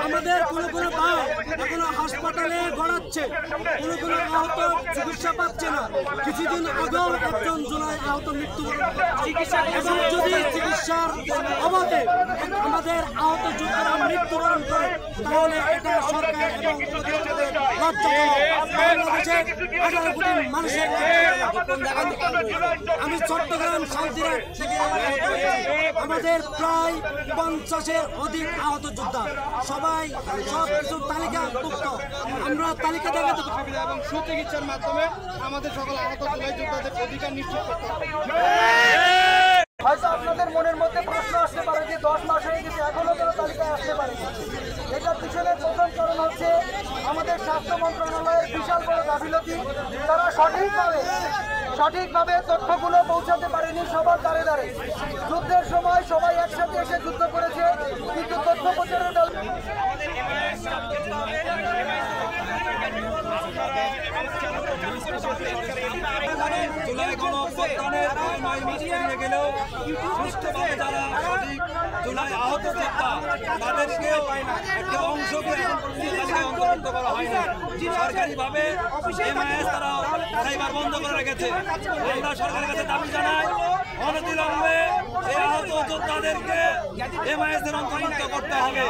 আমাদের কোনো কোনো পা এখনো হাসপাতালে গড়াচ্ছে, কোনো কোনো আহত চিকিৎসা পাচ্ছে না। কিছুদিন আগেও একজন জুলাই আহত মৃত্যুবরণ এবং যদি চিকিৎসার অভাবে আমাদের আহত যোদ্ধারা মৃত্যুবরণ করে তাহলে এটা সরকার এবং বাংলাদেশের 18 কোটি মানুষের। আমি চট্টগ্রাম শান্তিরাট থেকে আমাদের প্রায় 50-এর অধিক আহত যোদ্ধা, সবাই সব কিছু তালিকাভুক্ত। আমরা তালিকা দেখাতে এবং সুচিকিৎসার মাধ্যমে আমাদের সকল আহত জুলাই যোদ্ধাদের অধিকার নিশ্চিত করতে হবে। হয়তো আপনাদের মনের মধ্যে প্রশ্ন আসতে পারে যে 10 মাস হয়ে গেছে এখনো কোনো তালিকায় আসতে পারে। এটার পিছনে প্রথম কারণ হচ্ছে আমাদের স্বাস্থ্য মন্ত্রণালয়ের বিশাল বড় গাফিলতি। তারা সঠিকভাবে তথ্যগুলো পৌঁছাতে পারেনি সবার দ্বারে দ্বারে। যুদ্ধের সময় সবাই একসাথে এসে যুদ্ধ করেছে, কিন্তু তথ্য প্রচারের জুলাই গণঅভ্যুত্থানের 9 মাস পেরিয়ে গেলেও সুষ্ঠুভাবে যারা সঠিক জুলাই আহত যোদ্ধা তাদেরকেও একটা অংশকে তালিকায় অন্তর্ভুক্ত করা হয়নি। সরকারিভাবে এমআইএস তারা সাইবার বন্ধ করে রেখেছে। আমরা সরকারের কাছে দাবি জানাই অনতিবিলম্বে এই আহত যোদ্ধাদেরকে এমআইএস এর অন্তর্ভুক্ত করতে হবে।